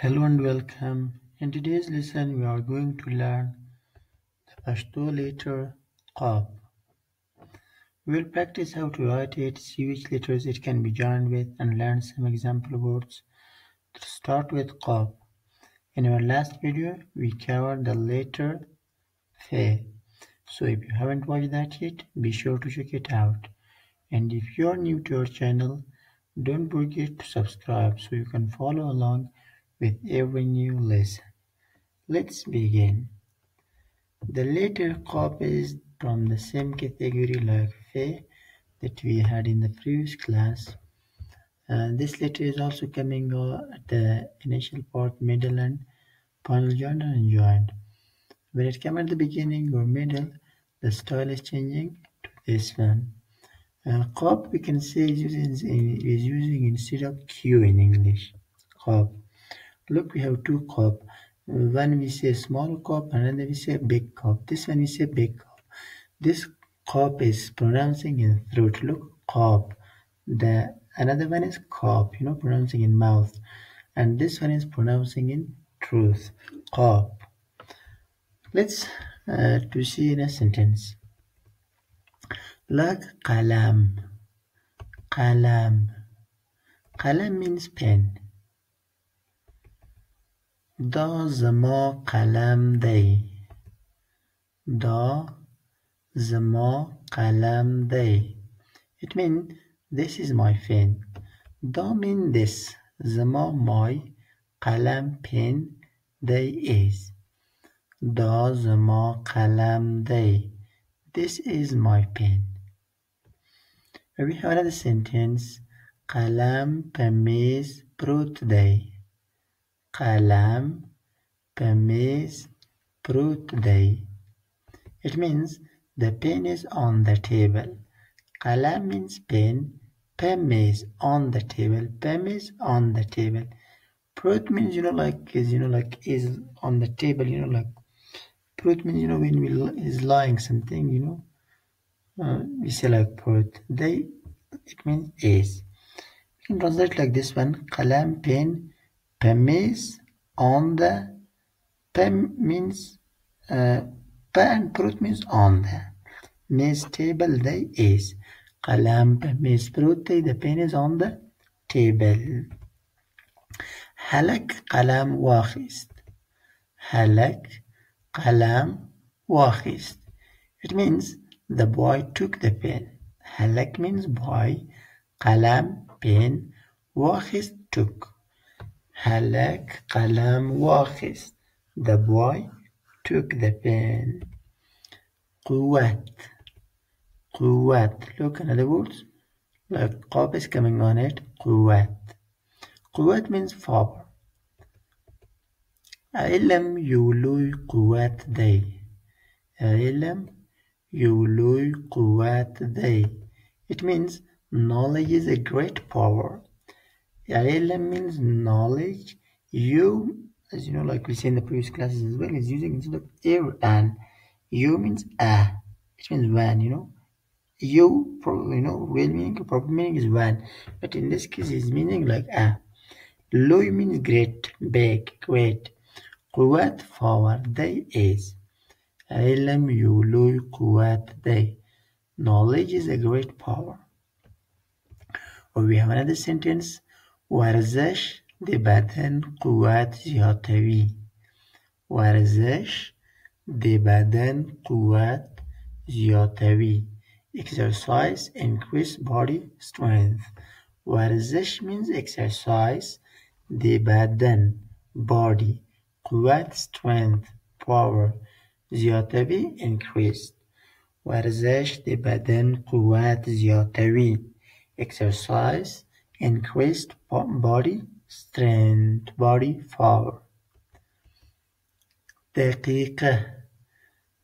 Hello and welcome. In today's lesson, we are going to learn the Pashto letter Qaf. We will practice how to write it, see which letters it can be joined with, and learn some example words. To start with Qaf. In our last video, we covered the letter F. So if you haven't watched that yet, be sure to check it out. And if you are new to our channel, don't forget to subscribe so you can follow along with every new lesson. Let's begin. The letter Qaf is from the same category like Fe that we had in the previous class. This letter is also coming at the initial part, middle and final joint and joint. When it comes at the beginning or middle, the style is changing to this one. Qaf we can say is using instead of Q in English. Qaf. Look, we have two Qaf. One we say small Qaf, another we say big Qaf. This one we say big Qaf. This Qaf is pronouncing in throat. Look, Qaf. The another one is Qaf, pronouncing in mouth, and this one is pronouncing in truth. Qaf. Let's to see in a sentence. Like qalam. Qalam. Qalam means pen. Da zama qalam day. Da zama qalam day. It means this is my pen. Da means this. Zama my. Qalam pen. Day is. Da zama qalam day. This is my pen. We have another sentence. Qalam pameez prut day. Qalam pameez prut day. It means the pen is on the table. Qalam means pen. Pameez on the table. Pameez on the table. Prut means is on the table. Prut means when we is lying something. We say like prut. Day it means is. We can translate like this one. Qalam pen. Pameez on the. Pem means pa and prut means on the. Means table day is. Qalam pameez prut day. The pen is on the table. Halak qalam wakhist. Halak qalam wakhist. It means the boy took the pen. Halak means boy. Qalam pen. Wakhist took. Halak qalam wakhist. The boy took the pen. Quwwat. Quwwat. Look, in other words, like Qaf is coming on it. Quwwat. Quwwat means power. Ilm yului quwwat day. Ilm yului quwwat day. It means knowledge is a great power. Ilm means knowledge. You, as you know, like we say in the previous classes as well, is using instead of ear and. You means a. It means when, You, real meaning, proper meaning is when. But in this case, it's meaning like a. Lui means great, big, great. Quwwat power, day is. Ilm yului quwwat day. Knowledge is a great power. Or we have another sentence. ورزش de badan quwwat ziyatawi. ورزش de badan quwwat ziyatawi. Exercise increase body strength. ورزش means exercise. De badan body. Quwwat strength power. ziyatawi increased. ورزش de badan quwwat ziyatawi. Exercise increased body strength, body power. دقيقة.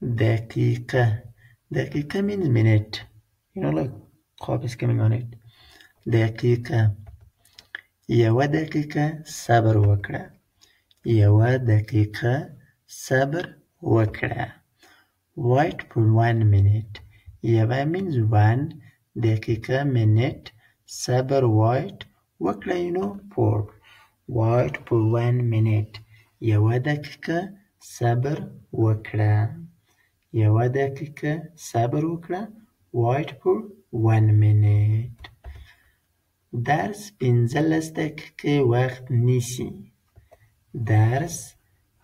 دقيقة. دقيقة means minute. Like Qaf is coming on it. دقيقة. يوه دقيقة صبر وکړه. يوه دقيقة صبر وکړه. Wait for 1 minute. يوه means 1. دقيقة minute. صبر wait. وکړه for. Wait for 1 minute. یوه دقیقه صبر وکړه. یوه دقیقه صبر وکړه. Wait for 1 minute. درس 15 دقیقې وخت نیسي. درس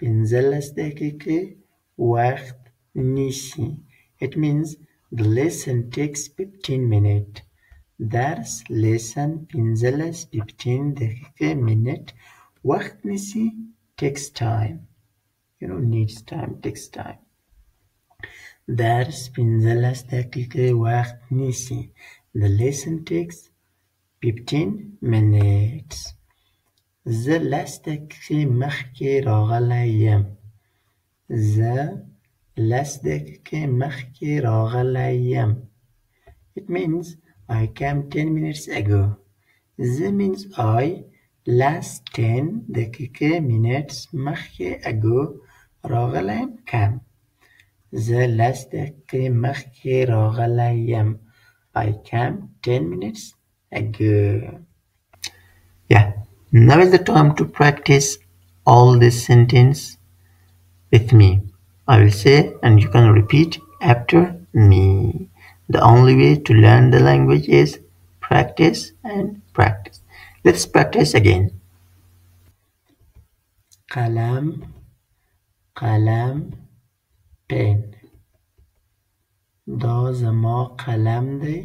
15 دقیقې وخت نیسي. It means the lesson takes 15 minutes. درس lesson 15 دقیقې minute وخت نیسي. Takes time. Needs time. Takes time. درس 15 دقیقې وخت نیسي. The lesson takes 15 minutes. زه 10 دقیقې مخکې راغلی یم. زه 10 دقیقې مخکې راغلی یم. It means I came 10 minutes ago. زه means I last 10 دقیقې minutes مخکې ago راغلی یم came. زه 10 دقیقې مخکې راغلی یم. I came 10 minutes ago. Yeah. Now is the time to practice all this sentence with me. I will say and you can repeat after me. The only way to learn the language is practice and practice. Let's practice again. قلم قلم pen. دا زما قلم دی.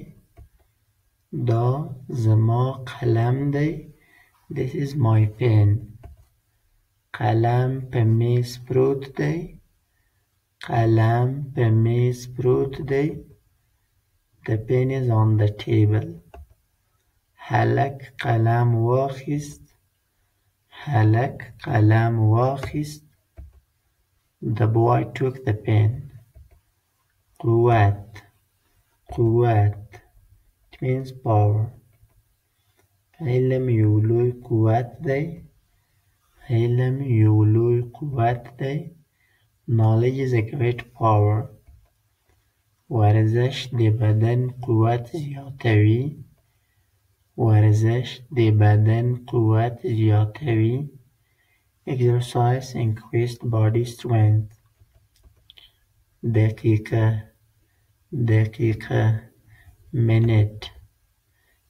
دا زما قلم دی. This is my pen. قلم په میز پروت دی. قلم په میز پروت دی. The pen is on the table. هلک قلم واخیست. هلک قلم واخیست. The boy took the pen. قوت قوت. It means power. علم یو لوی قوت دی. علم یو لوی قوت دی. Knowledge is a great power. ورزش د بدن قوت زیاتوي. ورزش د بدن قوت زیاتوي. Exercise increased body strength. دقیقه دقیقه minute.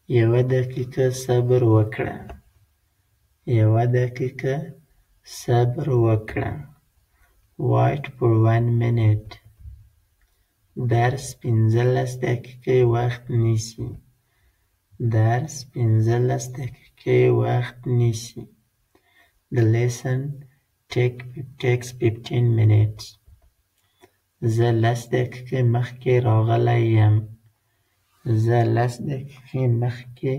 یوه دقیقه صبر وکړه. یوه دقیقه صبر وکړه. Wait for 1 minute. درس 15 دقیقې وخت نیسي. درس 15 دقیقې وخت نیسي. The lesson takes 15 minutes. زه 10 دقیقې مخکې راغلی یم. زه 10 دقیقې مخکې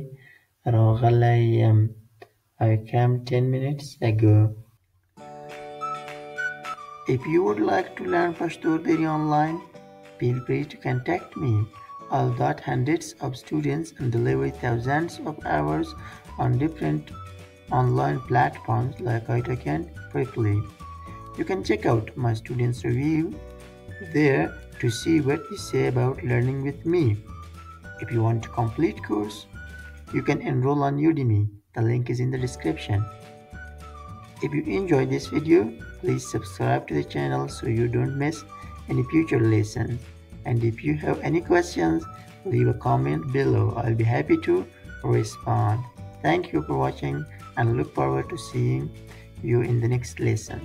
راغلی یم. I came 10 minutes ago. If you would like to learn Pashto Deri online, feel free to contact me. I'll taught hundreds of students and deliver thousands of hours on different online platforms like italki briefly. You can check out my students' review there to see what they say about learning with me. If you want a complete course, you can enroll on Udemy. The link is in the description. If you enjoyed this video, please subscribe to the channel so you don't miss any future lessons. And if you have any questions, leave a comment below. I'll be happy to respond. Thank you for watching and look forward to seeing you in the next lesson.